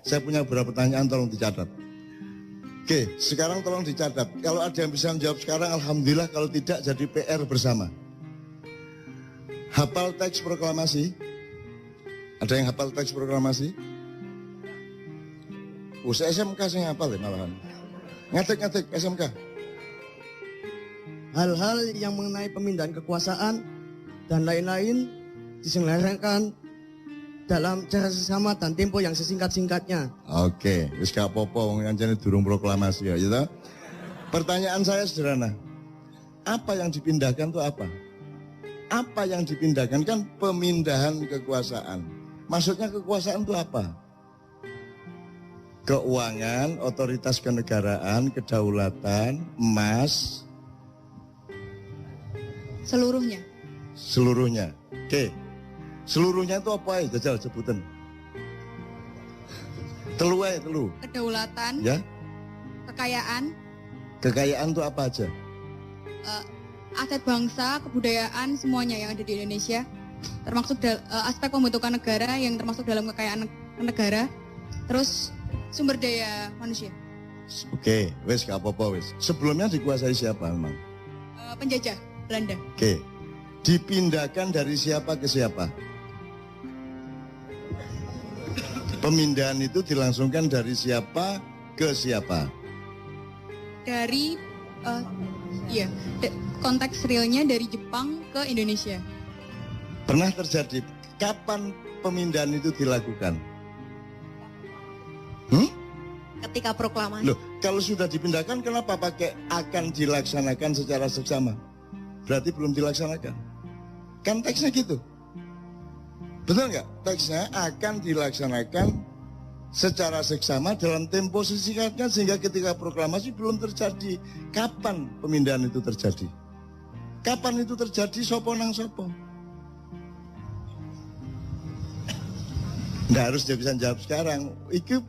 Saya punya beberapa pertanyaan, tolong dicatat. Oke, sekarang tolong dicatat. Kalau ada yang bisa menjawab sekarang, alhamdulillah. Kalau tidak, jadi PR bersama. Hafal teks proklamasi? Ada yang hafal teks proklamasi? Saya SMK saya hafal ya malahan. Ngatik SMK. Hal-hal yang mengenai pemindahan kekuasaan dan lain-lain diselenggarakan dalam cara sesama dan tempo yang sesingkat-singkatnya. Oke, wis gak apa-apa wong kancane durung proklamasi ya, gitu. Pertanyaan saya sederhana. Apa yang dipindahkan itu apa? Apa yang dipindahkan kan pemindahan kekuasaan. Maksudnya kekuasaan itu apa? Keuangan, otoritas kenegaraan, kedaulatan, emas. Seluruhnya. Seluruhnya. Oke. Seluruhnya itu apa ya? Jajal sebutan. Telu aja, telu. Kedaulatan. Ya. Kekayaan. Kekayaan itu apa aja? Aset bangsa, kebudayaan, semuanya yang ada di Indonesia. Termasuk aspek pembentukan negara yang termasuk dalam kekayaan negara. Terus sumber daya manusia. Oke, wes gak apa-apa wes. Sebelumnya dikuasai siapa memang? Penjajah Belanda. Oke. Dipindahkan dari siapa ke siapa? Pemindahan itu dilangsungkan dari siapa ke siapa? Dari konteks realnya dari Jepang ke Indonesia. Pernah terjadi. Kapan pemindahan itu dilakukan? Ketika proklamasi. Loh, kalau sudah dipindahkan kenapa pakai akan dilaksanakan secara seksama? Berarti belum dilaksanakan. Kan teksnya gitu. Betul nggak? Teksnya akan dilaksanakan secara seksama dalam tempo sesingkatnya sehingga ketika proklamasi belum terjadi. Kapan pemindahan itu terjadi? Kapan itu terjadi? Sopo nang sopo? Nggak harus dia bisa jawab sekarang. Itu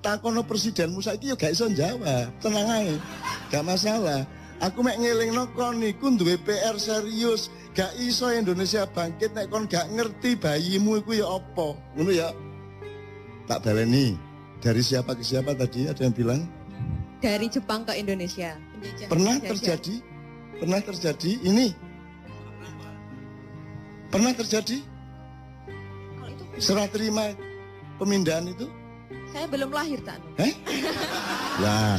takono presidenmu saiki yo gak iso jawab. Tenang aja. Gak masalah. Aku mek ngelingno kon niku duwe PR serius. Gak iso Indonesia bangkit nek kon gak ngerti bayimu iku ya apa. Ngono ya. Tak baleni. Dari siapa ke siapa tadi ada yang bilang? Dari Jepang ke Indonesia. Pernah terjadi? Pernah terjadi ini? Pernah terjadi? Serah terima pemindahan itu? Saya belum lahir, Cak. Lah.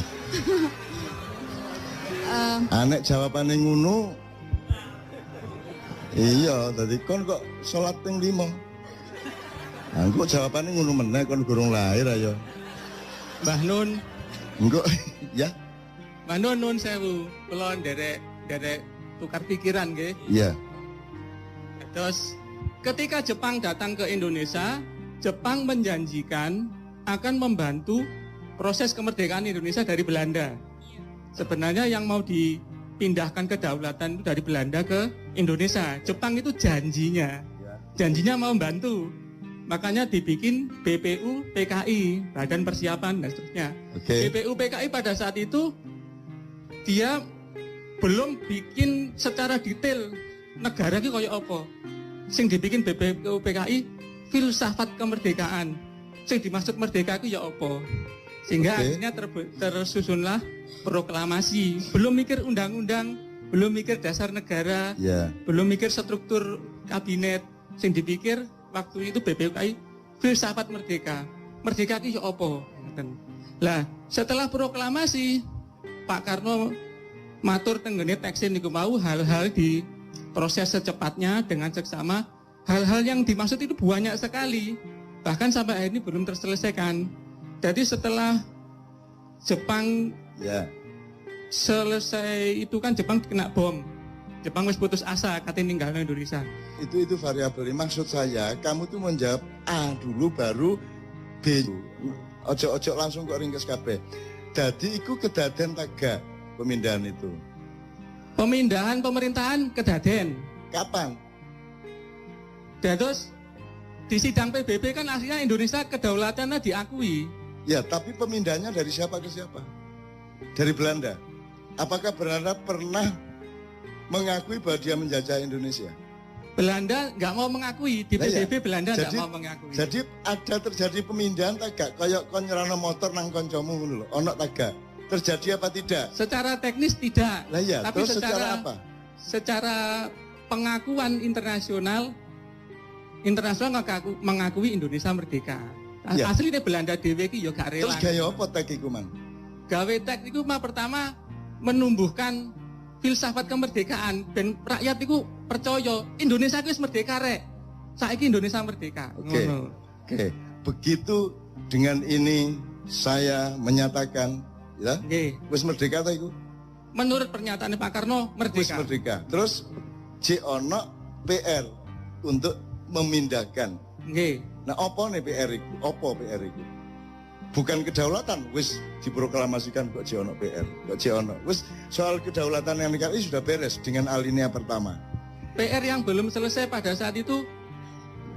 Anek jawabannya ngono. Iya, tadi kon kok sholat ping 5. Engko jawabannya ngono meneh kon gurung lahir ayo. Mbah Nun. Engko ya. Mbah Nun nun sewu. Kula nderek tukar pikiran nggih. Iya. Terus ketika Jepang datang ke Indonesia, Jepang menjanjikan akan membantu proses kemerdekaan Indonesia dari Belanda. Sebenarnya yang mau dipindahkan kedaulatan itu dari Belanda ke Indonesia. Jepang itu janjinya mau membantu. Makanya dibikin BPU PKI, Badan Persiapan dan seterusnya. BPU PKI pada saat itu dia belum bikin secara detail negara ini kayak apa. Sing dibikin BPU PKI filsafat kemerdekaan. Sing dimaksud merdeka itu ya apa? Sehingga akhirnya tersusunlah proklamasi. Belum mikir undang-undang, belum mikir dasar negara, belum mikir struktur kabinet. Sing dipikir waktu itu BPU PKI filsafat merdeka. Merdeka itu ya apa? Lah, setelah proklamasi Pak Karno matur tenggene teksin niku mau hal-hal di proses secepatnya dengan seksama. Hal-hal yang dimaksud itu banyak sekali. Bahkan sampai hari ini belum terselesaikan. Jadi setelah Jepang selesai itu kan Jepang kena bom. Jepang wis putus asa katanya ninggalin Indonesia. Itu variabel. Maksud saya kamu tuh menjawab A dulu baru B. Ojo-ojo langsung kok ringkes kabeh. Jadi itu kedaden taga pemindahan itu. Pemindahan pemerintahan kedaden. Kapan? Dan terus di sidang PBB kan akhirnya Indonesia kedaulatannya diakui. Ya, tapi pemindahannya dari siapa ke siapa? Dari Belanda. Apakah Belanda pernah mengakui bahwa dia menjajah Indonesia? Belanda nggak mau mengakui, di Lah ya. PBB Belanda nggak Jadi- mau mengakui. Jadi ada terjadi pemindahan tagak kayak kon nyerano motor nang koncomu ngono lho. Ono tagak. Terjadi apa tidak? Secara teknis tidak, Lah iya, tapi terus secara apa? secara pengakuan internasional mengakui Indonesia merdeka. Ya. Aslinya Belanda dhewe iki ya gak rela. Terus gaya apa tek iku, Man? Gawe tek iku pertama menumbuhkan filsafat kemerdekaan ben rakyat iku percaya Indonesia wis merdeka rek. Saiki Indonesia merdeka. Oke. Ngono. Oke, begitu dengan ini saya menyatakan ya, Nggih. wis merdeka ta iku? Menurut pernyataan Pak Karno Wis merdeka. merdeka. Terus ono PR untuk memindahkan. Nggih. Nah, apa nih PR itu? Apa PR itu? Bukan kedaulatan, wis diproklamasikan kok ono PR, kok ono. Wis soal kedaulatan yang negara ini sudah beres dengan alinea pertama. PR yang belum selesai pada saat itu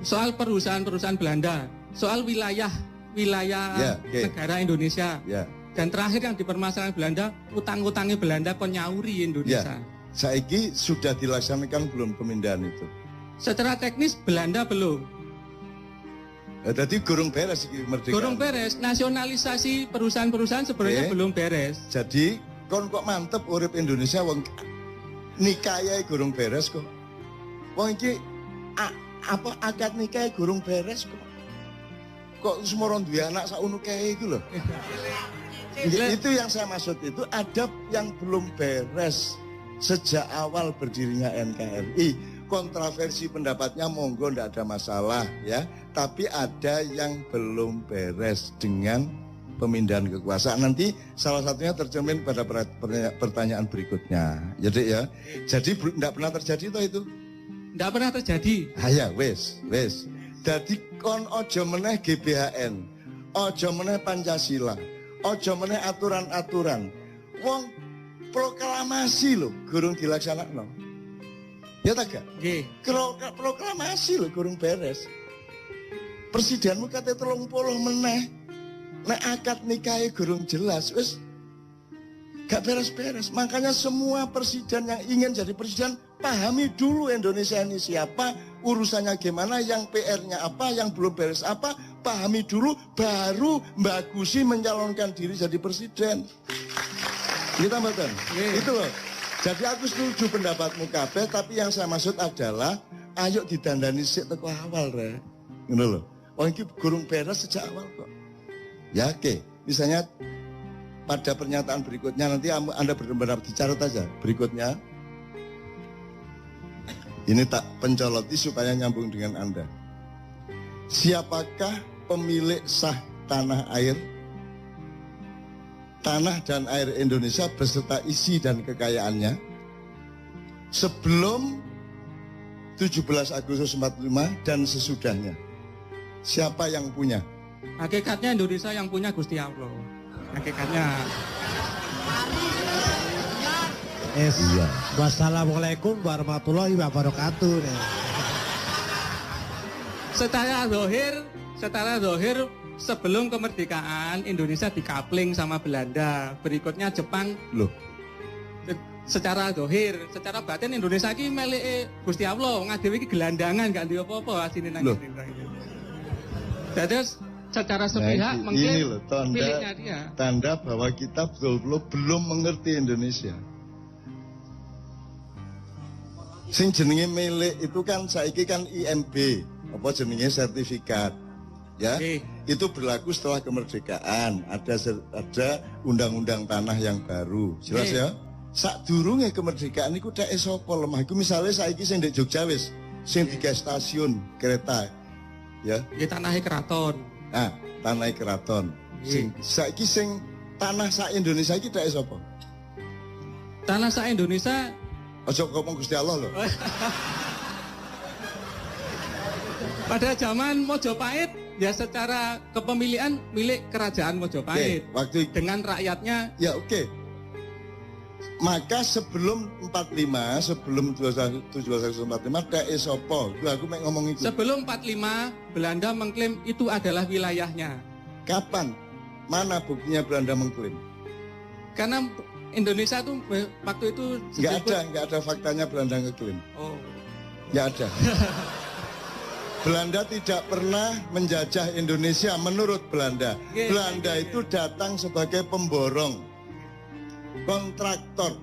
soal perusahaan-perusahaan Belanda, soal wilayah Ya, oke. negara Indonesia. Ya, Dan terakhir yang dipermasalahkan Belanda, utang-utangnya Belanda kok nyauri Indonesia. saiki sudah dilaksanakan belum pemindahan itu? Secara teknis Belanda belum. Jadi gurung beres iki merdeka. Gurung beres, nasionalisasi perusahaan-perusahaan sebenarnya Oke. belum beres. Jadi kon kok mantep urip Indonesia wong nikahe gurung beres kok. Wong iki apa akad nikahe gurung beres kok. Kok semua duwe anak sak unuke iku lho. Itu yang saya maksud itu adab yang belum beres sejak awal berdirinya NKRI. Kontroversi pendapatnya monggo ndak ada masalah ya, tapi ada yang belum beres dengan pemindahan kekuasaan. Nanti salah satunya tercermin pada pertanyaan berikutnya. Jadi ya, jadi ndak pernah terjadi toh itu. Tidak pernah terjadi. Haya, wes. Jadi kon ojo meneh GBHN, ojo meneh Pancasila, ojo meneh aturan-aturan. Wong proklamasi lho, gurung dilaksanakno. Ya tak gak? Nggih. Proklamasi lho, gurung beres. Presidenmu kate 30 meneh. Nek akad nikahe gurung jelas, wis gak beres-beres. Makanya semua presiden yang ingin jadi presiden pahami dulu Indonesia ini siapa, urusannya gimana, yang PR-nya apa, yang belum beres apa, pahami dulu, baru bagusi mencalonkan diri jadi presiden. Kita mboten. Itu loh. Jadi aku setuju pendapatmu kabeh, tapi yang saya maksud adalah ayo didandani sik teko awal rek. Ngono lho. Wong iki gurung beres sejak awal kok. Ya oke. Misalnya pada pernyataan berikutnya nanti Anda benar-benar dicatat aja berikutnya. Ini tak pencoloti supaya nyambung dengan Anda. Siapakah pemilik sah tanah air? Tanah dan air Indonesia beserta isi dan kekayaannya sebelum 17 Agustus 45 dan sesudahnya. Siapa yang punya? Hakikatnya Indonesia yang punya Gusti Allah. Hakikatnya. Iya. Wassalamualaikum warahmatullahi wabarakatuh. Secara zahir sebelum kemerdekaan Indonesia dikapling sama Belanda. Berikutnya Jepang. Loh, Secara zahir, secara batin Indonesia iki melike Gusti Allah, ngadewe iki gelandangan gak duwe apa-apa asine nang Loh. Indonesia iki. Terus secara nah, sepihak ini mengklaim loh miliknya dia. tanda bahwa kita betul-betul belum mengerti Indonesia. Sing jenenge milik itu kan saiki kan IMB, apa jenenge sertifikat. Ya, Oke. itu berlaku setelah kemerdekaan. Ada undang-undang tanah yang baru. Jelas Oke. ya? Sadurunge kemerdekaan iku dak sapa lemah iku misale saiki sing ndek Jogja wis sing tiga stasiun kereta. Ya. Iki tanahe keraton. Nah, tanah keraton. Sing saiki sing tanah sak Indonesia iki dak sapa? Tanah sak Indonesia Aja ngomong Gusti Allah loh. pada zaman Mojopahit ya secara kepemilikan milik kerajaan Mojopahit. Waktu Dengan rakyatnya ya oke. Maka sebelum 45, sebelum 1745 dak sapa? Aku mek ngomong itu. sebelum 45 Belanda mengklaim itu adalah wilayahnya. Kapan? Mana buktinya Belanda mengklaim? Nggak ada. Belanda tidak pernah menjajah Indonesia menurut Belanda. Belanda itu datang sebagai pemborong, kontraktor.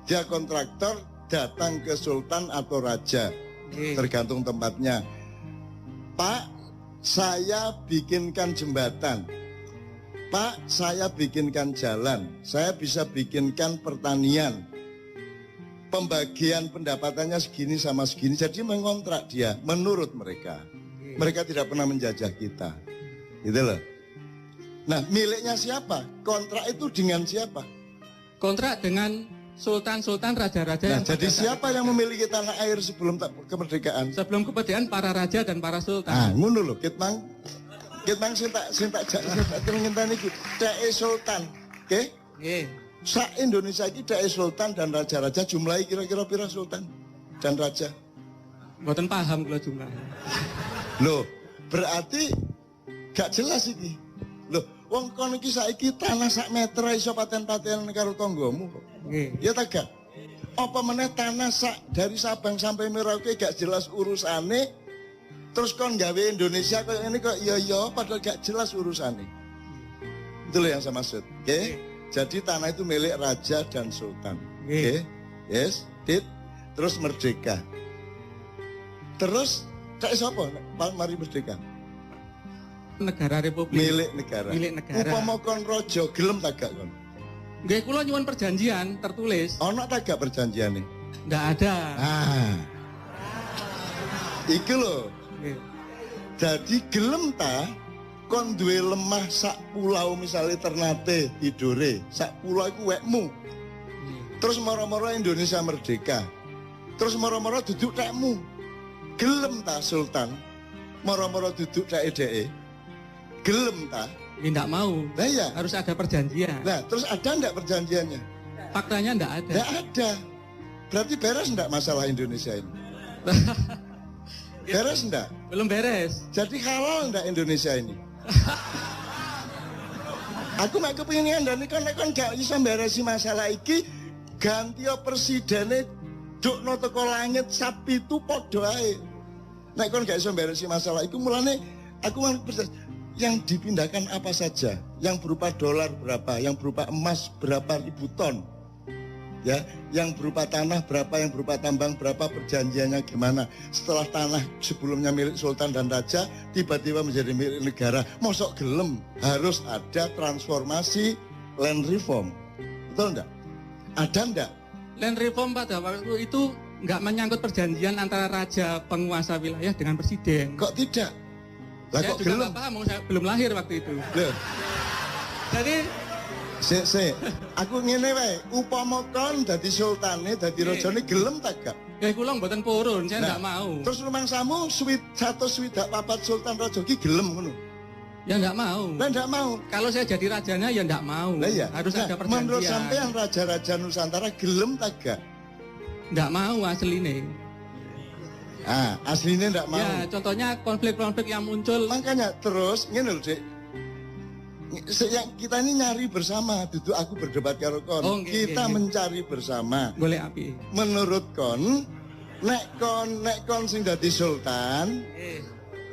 Dia kontraktor datang ke sultan atau raja, tergantung tempatnya. Pak, saya bikinkan jembatan. Pak, saya bikinkan jalan. Saya bisa bikinkan pertanian. Pembagian pendapatannya segini sama segini. Jadi mengontrak dia menurut mereka. Mereka tidak pernah menjajah kita. Gitu loh. Nah, miliknya siapa? Kontrak itu dengan siapa? Kontrak dengan sultan-sultan, raja-raja. Nah, jadi siapa yang memiliki tanah air sebelum kemerdekaan? Sebelum kemerdekaan para raja dan para sultan. Ah, ngono lho, Kitmang sintak ngenteni iki. Deke sultan, oke? Nggih. Sak Indonesia iki deke sultan dan raja-raja, jumlahnya kira-kira pira sultan dan raja? Mboten paham kula jumlahnya. Loh, berarti gak jelas iki. Loh, wong kon iki saiki tanah sak meter iso paten-paten karo tanggamu kok. Nggih. Ya ta gak? Apa meneh tanah sak dari Sabang sampai Merauke gak jelas urusane. Terus kon gawe Indonesia kok ini kok iya padahal gak jelas urusane. Itu loh yang saya maksud. Oke? Jadi tanah itu milik raja dan sultan. Oke? Yes, dit. Terus merdeka. Terus kayak siapa? Mari merdeka. Negara Republik. Milik negara. Milik negara. Upama kon rojo gelem tak gak kon? Nggih, kula nyuwun perjanjian tertulis. Ono tak gak perjanjiane? Nggak ada. Ah. Iki lho. Nggih. Jadi gelem ta kon duwe lemah sak pulau misalnya Ternate, Tidore, sak pulau iku wekmu. Terus moro-moro Indonesia merdeka. Terus moro-moro duduk tekmu. Gelem ta sultan? Moro-moro duduk dheke. Gelem ta? Ya enggak mau. Nah ya. Harus ada perjanjian. Nah, terus ada enggak perjanjiannya? Faktanya enggak ada. Enggak ada. Berarti beres enggak masalah Indonesia ini? Beres enggak? Belum beres. Jadi halal enggak Indonesia ini? Aku mek kepengin ngandani kon gak iso beresi masalah iki, ganti presidene dukno teko langit sapi itu padha ae. Nek kon gak iso beresi masalah iku mulane aku yang dipindahkan apa saja, yang berupa dolar berapa, yang berupa emas berapa ribu ton. Ya, yang berupa tanah berapa, yang berupa tambang berapa, perjanjiannya gimana. Setelah tanah sebelumnya milik sultan dan raja tiba-tiba menjadi milik negara, mosok gelem harus ada transformasi land reform. Betul enggak? Ada enggak? Land reform pada waktu itu nggak menyangkut perjanjian antara raja penguasa wilayah dengan presiden. Kok tidak? Lah Saya kok juga gelem? nggak paham, saya belum lahir waktu itu. Loh, Jadi aku ngene wae, upama kon dadi sultane, dadi rajane gelem tak gak? ya kula mboten purun, saya nggak mau. Terus rumangsamu 164 sultan raja ki gelem ngono. Ya nggak mau. Lah ndak mau. Kalau saya jadi rajanya ya nggak mau. Lah iya. Harus ada perjanjian. Menurut sampean raja-raja Nusantara gelem tak gak? Nggak mau asli nih. Ah, aslinya ndak mau. Ya contohnya konflik-konflik yang muncul. Makanya terus ngene lho, Dik. Yang kita ini nyari bersama, duduk aku berdebat karo kon. Oh, nggih, Kita nggih. mencari bersama. Golek api. Menurut kon, nek kon sing dadi sultan,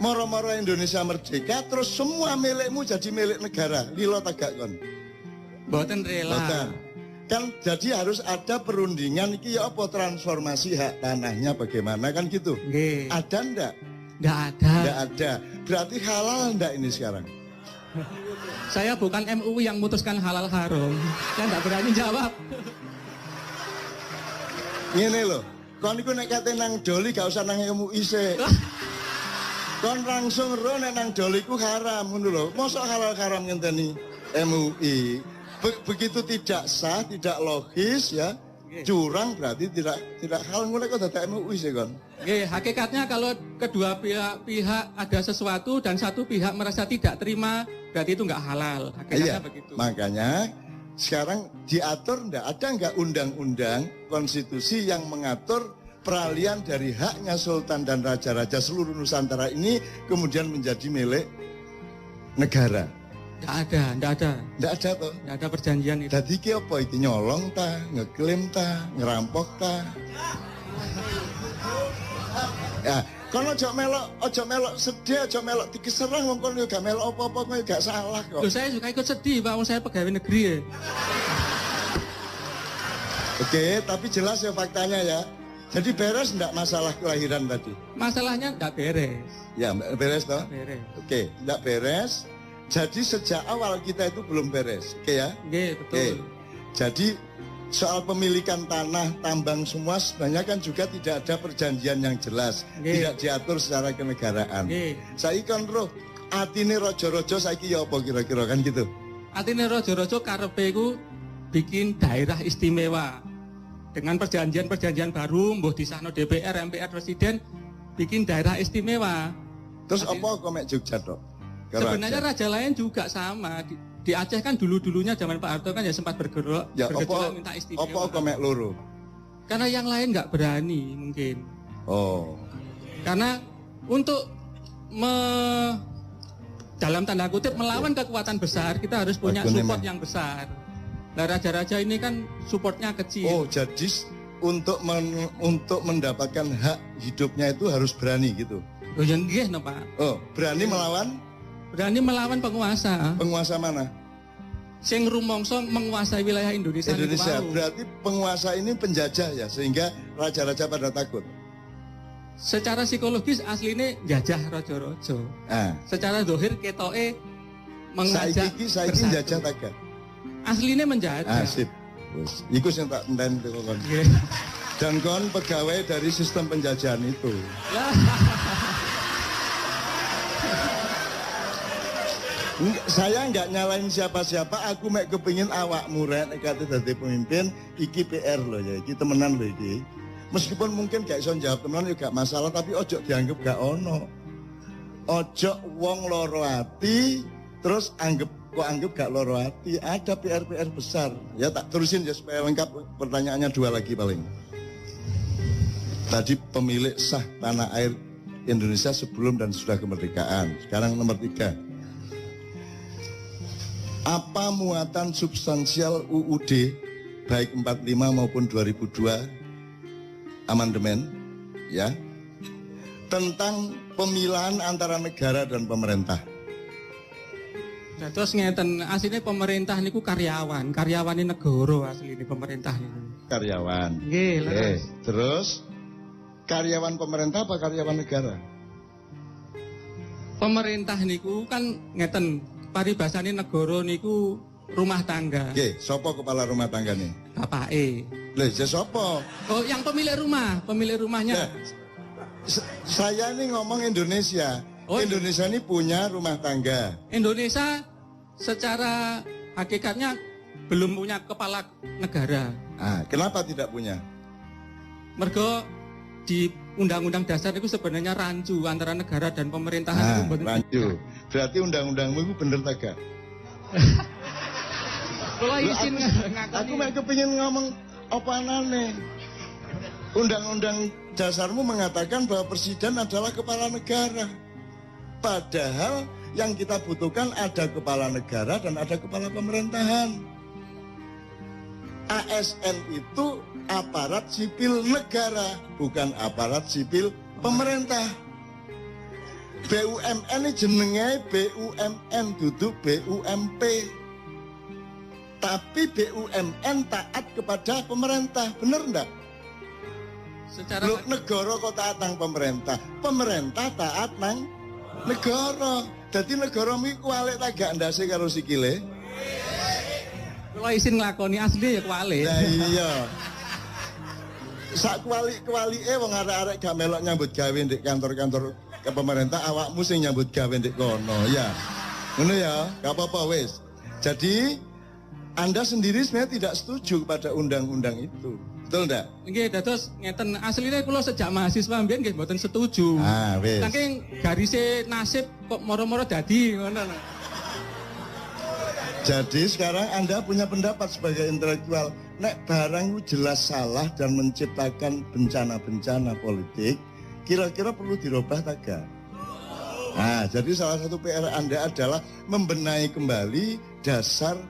moro-moro Indonesia merdeka, terus semua milikmu jadi milik negara. Lilo tagak kon. Mboten rela. Boten. Kan jadi harus ada perundingan iki ya apa transformasi hak tanahnya bagaimana kan gitu. Nggih. Ada ndak? Nggak ada. Ndak ada. Berarti halal ndak ini sekarang? Saya bukan MUI yang memutuskan halal haram. Saya nggak berani jawab. Ngene lho, kon iku nek kate nang doli gak usah nang MUI sik. Kon langsung ro nek nang doli ku haram ngono lho. Mosok halal haram ngenteni MUI. Begitu tidak sah, tidak logis ya. Curang berarti tidak halal ngono kok dadak MUI sik kon. Nggih, hakikatnya kalau kedua pihak ada sesuatu dan satu pihak merasa tidak terima, berarti itu nggak halal. Hakikatnya begitu. Makanya sekarang diatur ada nggak undang-undang konstitusi yang mengatur peralihan dari haknya sultan dan raja-raja seluruh Nusantara ini kemudian menjadi milik negara. Nggak ada. Nggak ada toh. Nggak ada perjanjian itu. Jadi ki apa iki nyolong ta, ngeklaim ta, ngerampok ta? Ya, kono ojo melok sedih, ojo melok dikeserang wong kono yo gak melok apa-apa kowe gak salah kok. Loh, saya juga ikut sedih, Pak, wong saya pegawai negeri ya. Oke, tapi jelas ya faktanya ya. Jadi beres enggak masalah kelahiran tadi? Masalahnya enggak beres. Ya, beres toh? Beres. Oke, enggak beres. Jadi sejak awal kita itu belum beres. Oke ya? Oke, betul. Oke. Jadi soal pemilikan tanah, tambang semua sebenarnya kan juga tidak ada perjanjian yang jelas. Tidak diatur secara kenegaraan. Saya kan roh, atine rojo-rojo saiki ya apa kira-kira kan gitu? Atine rojo-rojo karepe iku bikin daerah istimewa. Dengan perjanjian-perjanjian baru, mbuh disahno DPR, MPR, Presiden, bikin daerah istimewa. Terus apa kok mek Jogja tok? Sebenarnya raja lain juga sama. Di Aceh kan dulu-dulunya zaman Pak Harto kan ya sempat bergejolak minta istimewa. Apa kok mek loro? Karena yang lain nggak berani mungkin. Oh. Karena untuk dalam tanda kutip melawan kekuatan besar, kita harus punya support yang besar. Nah, raja-raja ini kan supportnya kecil. Oh, jadi untuk mendapatkan hak hidupnya itu harus berani gitu. Oh, ya nggih no, Pak. Oh, berani melawan? Berani melawan penguasa. Penguasa mana? Sing rumangsa menguasai wilayah Indonesia. Berarti penguasa ini penjajah ya, sehingga raja-raja pada takut. Secara psikologis aslinya jajah rojo-rojo. Secara dohir ketoke mengajak saiki jajah taga. Aslinya menjajah. Sip. Iku sing tak enten kon. Dan kon pegawai dari sistem penjajahan itu. Saya nggak nyalain siapa-siapa, aku mek kepingin awakmu rek nek kate dadi pemimpin, iki PR loh ya, iki temenan loh iki. Meskipun mungkin gak iso jawab temenan juga masalah, tapi ojo dianggap gak ono. Ojo wong loro ati terus anggap gak loro hati. Ada PR-PR besar. Ya tak terusin ya supaya lengkap, pertanyaannya 2 lagi paling. Tadi pemilik sah tanah air Indonesia sebelum dan sudah kemerdekaan. Sekarang nomor 3. Apa muatan substansial UUD baik 45 maupun 2002 amandemen ya tentang pemilahan antara negara dan pemerintah? Nah, terus ngeten, aslinya pemerintah niku karyawan ini negara aslinya pemerintah niku. Karyawan. Nggih, terus karyawan pemerintah apa karyawan negara? Pemerintah niku kan ngeten, paribasane negara niku rumah tangga. Nggih, sapa kepala rumah tangga nih? Bapake. Lha sapa? Oh, yang pemilik rumahnya. Saya ini ngomong Indonesia. Oh, Indonesia ini punya rumah tangga. Indonesia secara hakikatnya belum punya kepala negara. Kenapa tidak punya? Mergo di Undang-Undang Dasar itu sebenarnya rancu antara negara dan pemerintahan. Rancu. Berarti undang-undangmu itu bener tak gak? Kalau izin aku mau kepingin ngomong apa aneh. Undang-undang dasarmu mengatakan bahwa presiden adalah kepala negara. Padahal yang kita butuhkan ada kepala negara dan ada kepala pemerintahan. ASN itu aparat sipil negara, bukan aparat sipil pemerintah. BUMN ini jenenge BUMN, duduk BUMP. Tapi BUMN taat kepada pemerintah, bener enggak? Secara negara kok taat nang pemerintah, pemerintah taat nang negara. Jadi negara mi kualik tak gak ndase karo sikile. Kalau izin nglakoni asli ya kualik. Nah iya. Sak kualik-kualike wong arek-arek gak melok nyambut gawe ndek kantor-kantor ke pemerintah, awakmu sing nyambut gawe ndek kono ya. Ngono ya, gak apa-apa wis. Jadi Anda sendiri sebenarnya tidak setuju pada undang-undang itu. Betul enggak? Nggih, dados ngeten asline kula sejak mahasiswa mbiyen nggih mboten setuju. Wis. Saking garise nasib kok moro-moro dadi ngono. Jadi sekarang Anda punya pendapat sebagai intelektual, nek barang itu jelas salah dan menciptakan bencana-bencana politik, kira-kira perlu dirubah tak gak? Jadi salah satu PR Anda adalah membenahi kembali dasar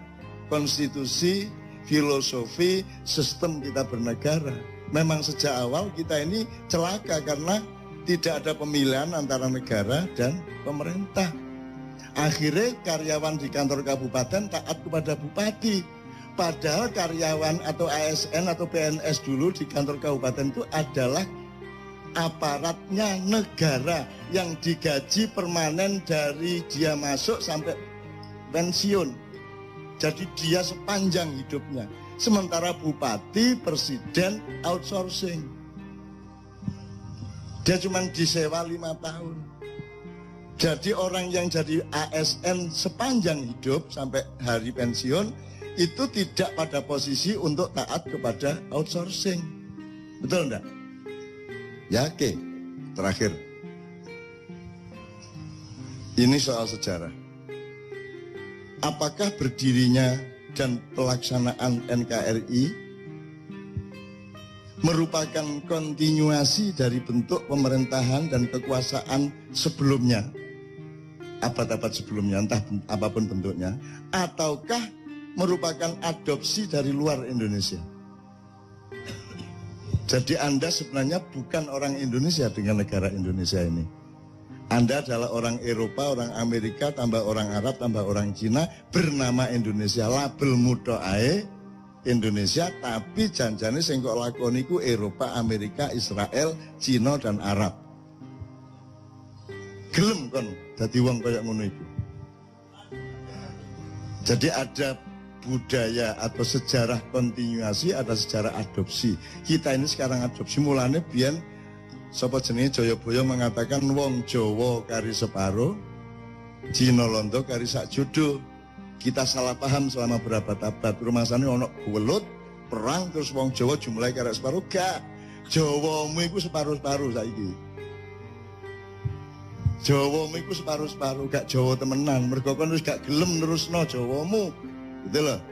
konstitusi, filosofi, sistem kita bernegara. Memang sejak awal kita ini celaka karena Tidak ada pemilihan antara negara dan pemerintah. Akhirnya karyawan di kantor kabupaten taat kepada bupati. Padahal karyawan atau ASN atau PNS dulu di kantor kabupaten itu adalah aparatnya negara yang digaji permanen dari dia masuk sampai pensiun. Jadi dia sepanjang hidupnya. Sementara bupati, presiden outsourcing. Dia cuma disewa 5 tahun. Jadi orang yang jadi ASN sepanjang hidup sampai hari pensiun itu tidak pada posisi untuk taat kepada outsourcing. Betul enggak? Ya, oke. Terakhir. Ini soal sejarah. Apakah berdirinya dan pelaksanaan NKRI merupakan kontinuasi dari bentuk pemerintahan dan kekuasaan sebelumnya, abad-abad sebelumnya, entah apapun bentuknya, ataukah merupakan adopsi dari luar Indonesia? Jadi Anda sebenarnya bukan orang Indonesia dengan negara Indonesia ini. Anda adalah orang Eropa, orang Amerika, tambah orang Arab, tambah orang Cina, bernama Indonesia, label mudoae Indonesia, tapi janjane sing kok lakoni ku Eropa, Amerika, Israel, Cina dan Arab. Gelem kon dadi wong kaya ngono iku. Jadi ada budaya atau sejarah kontinuasi, ada sejarah adopsi. Kita ini sekarang adopsi, mulane biyen sapa jenenge Jayabaya mengatakan wong Jawa kari separo, Cina Londo kari sak jodoh. Kita salah paham selama berabad-abad. Rumasane ono welut perang terus wong Jawa jumlahe kari separo, gak. Jawamu iku separo-separo saiki. Jawamu iku separo-separo, gak Jawa temenan. Mergo kon wis gak gelem nerusno Jawamu. Gitu loh.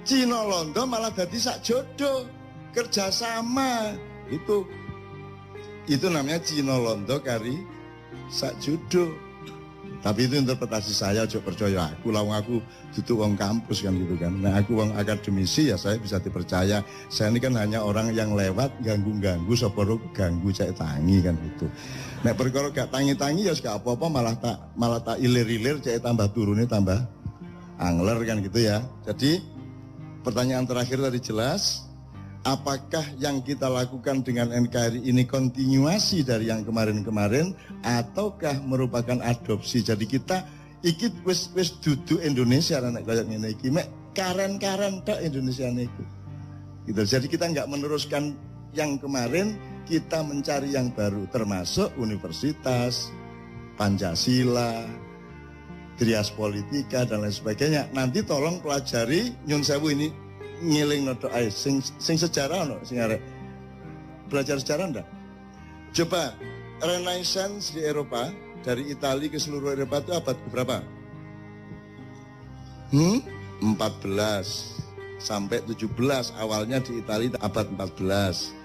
Cina Londo malah dadi sak jodoh, kerjasama. Itu namanya Cina Londo kari sak jodoh. Tapi itu interpretasi saya, aja percaya aku, lawang aku duduk wong kampus kan gitu kan. Nah aku wong akademisi ya saya bisa dipercaya. Saya ini kan hanya orang yang lewat ganggu-ganggu, sapa ganggu cek tangi kan gitu. Nek perkara gak tangi-tangi ya gak apa-apa, malah tak ilir-ilir cek tambah turune tambah angler kan gitu ya. Jadi pertanyaan terakhir tadi jelas, apakah yang kita lakukan dengan NKRI ini kontinuasi dari yang kemarin-kemarin ataukah merupakan adopsi? Jadi kita ikut wis duduk Indonesia nek kaya ngene iki mek karen-karen tok Indonesia niku. Gitu. Jadi kita enggak meneruskan yang kemarin, kita mencari yang baru termasuk universitas, Pancasila, Trias Politika dan lain sebagainya. Nanti tolong pelajari nyun sewu ini ngiling nodo ae sing sejarah no sing arek belajar sejarah ndak? Coba Renaissance di Eropa dari Italia ke seluruh Eropa itu abad berapa? 14 sampai 17 awalnya di Italia abad 14.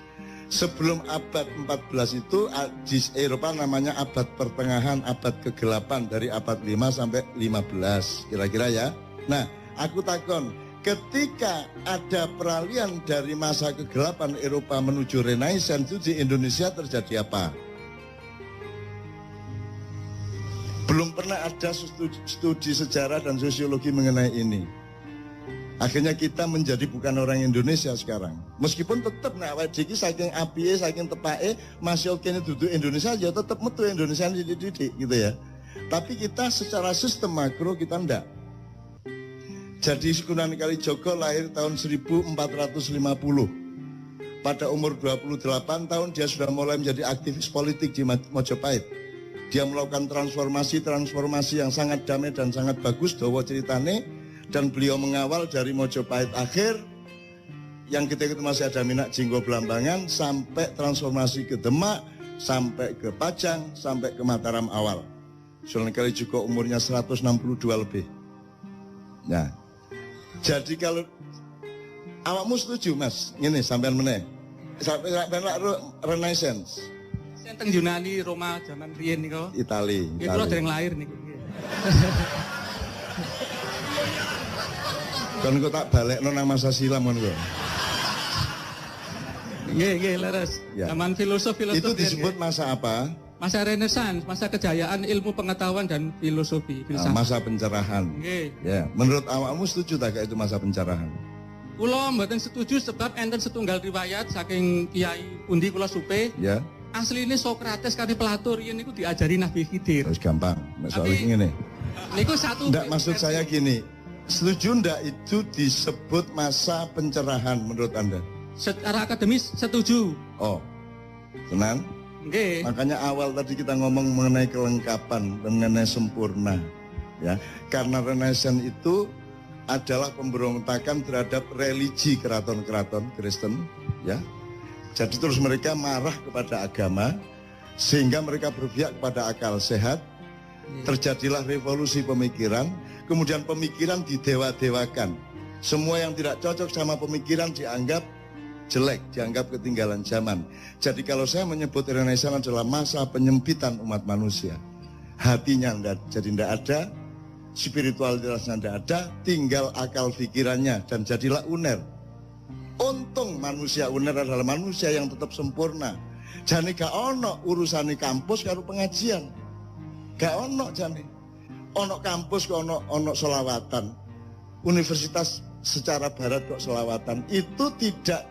Sebelum abad 14 itu di Eropa namanya abad pertengahan, abad kegelapan dari abad 5 sampai 15 kira-kira ya. Nah aku takon, ketika ada peralihan dari masa kegelapan Eropa menuju Renaissance itu di Indonesia terjadi apa? Belum pernah ada studi sejarah dan sosiologi mengenai ini. Akhirnya kita menjadi bukan orang Indonesia sekarang. Meskipun tetap nak awake iki saking apike, saking tepake masih oke duduk Indonesia ya tetap metu Indonesia dididik gitu ya. Tapi kita secara sistem makro kita ndak. Jadi Sunan Kalijaga lahir tahun 1450. Pada umur 28 tahun dia sudah mulai menjadi aktivis politik di Mojopahit. Dia melakukan transformasi yang sangat damai dan sangat bagus, dawa ceritane. Dan beliau mengawal dari Mojopahit akhir yang kita masih ada Minak Jinggo Belambangan sampai transformasi ke Demak, sampai ke Pajang, sampai ke Mataram awal. Sunan Kalijaga umurnya 162 lebih. Nah, jadi kalau awakmu setuju Mas, ini sampean meneh. Sampai Renaissance. Teng Yunani, Roma zaman riyen niku. Itali. Nggih kula dereng lahir niku. Kan kok tak balekno nang masa silam ngono kok. Nggih, leres. Ya. Zaman filosof itu disebut masa apa? masa Renaissance, masa kejayaan ilmu pengetahuan dan filosofi, filsafat. Masa pencerahan. Nggih. Ya, menurut awakmu setuju tak itu masa pencerahan? Kula mboten setuju sebab enten setunggal riwayat saking Kiai pundi kula supe. Ya. Asline Sokrates kali Plato riyen niku diajari Nabi Khidir. Terus gampang. Soal Tapi- ngene. Niku satu. Enggak, maksud saya gini. Setuju enggak itu disebut masa pencerahan menurut Anda? Secara akademis setuju. Oh. Tenang. Nggih. Makanya awal tadi kita ngomong mengenai kelengkapan, mengenai sempurna. Ya, karena Renaissance itu adalah pemberontakan terhadap religi keraton-keraton Kristen, ya. Jadi terus mereka marah kepada agama sehingga mereka berpihak kepada akal sehat. Terjadilah revolusi pemikiran, kemudian pemikiran didewa-dewakan. Semua yang tidak cocok sama pemikiran dianggap jelek, dianggap ketinggalan zaman. Jadi kalau saya menyebut Renaissance adalah masa penyempitan umat manusia. Hatinya jadi tidak ada, spiritualitasnya tidak ada, tinggal akal pikirannya dan jadilah uner. Untung manusia uner adalah manusia yang tetap sempurna. Jane gak ono urusane kampus karo pengajian. Gak ono jane. Ono kampus kok ono selawatan. Universitas secara barat kok selawatan. Itu tidak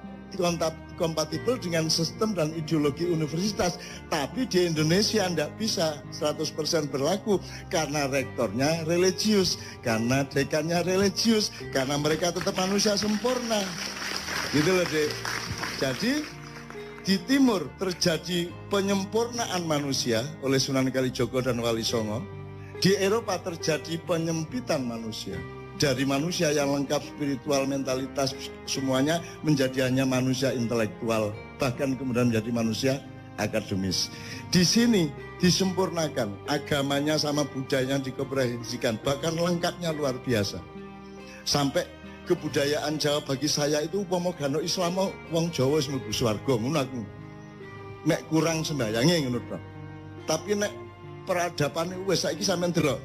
kompatibel dengan sistem dan ideologi universitas. Tapi di Indonesia tidak bisa 100% berlaku karena rektornya religius, karena dekannya religius, karena mereka tetap manusia sempurna. Gitu loh, Dek. Jadi di timur terjadi penyempurnaan manusia oleh Sunan Kalijogo dan Wali Songo. Di Eropa terjadi penyempitan manusia. Dari manusia yang lengkap spiritual, mentalitas, semuanya menjadi hanya manusia intelektual. Bahkan kemudian menjadi manusia akademis. Di sini disempurnakan, agamanya sama budayanya dikomprensikan. Bahkan lengkapnya luar biasa. Sampai kebudayaan Jawa bagi saya itu upama gano Islam wong Jawa wis mlebu swarga ngono aku. Nek kurang sembayange ngono to. Tapi nek peradapane wis saiki sampean delok.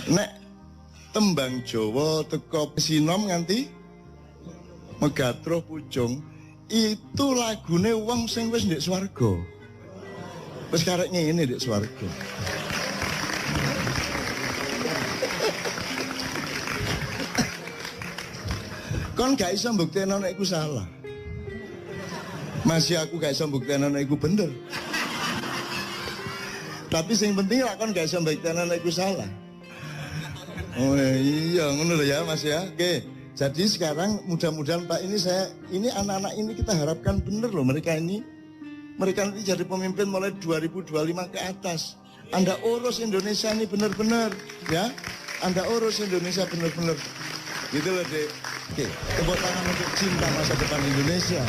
Nek tembang Jawa teko sinom nganti Megatruh Pucung itu lagune wong sing wis ndek swarga. Wis karek ngene ndek swarga. Kon gak iso mbuktekno nek iku salah. Masih aku gak iso mbuktekno nek iku bener. Tapi sing penting lak kon gak iso mbuktekno nek iku salah. Oh iya, ngono lho ya Mas ya. Oke. Jadi sekarang mudah-mudahan Pak ini anak-anak ini kita harapkan bener loh mereka nanti jadi pemimpin mulai 2025 ke atas. Anda urus Indonesia ini bener-bener ya. Anda urus Indonesia bener-bener. Gitu loh, Dek. Oke, tepuk tangan untuk cinta masa depan Indonesia.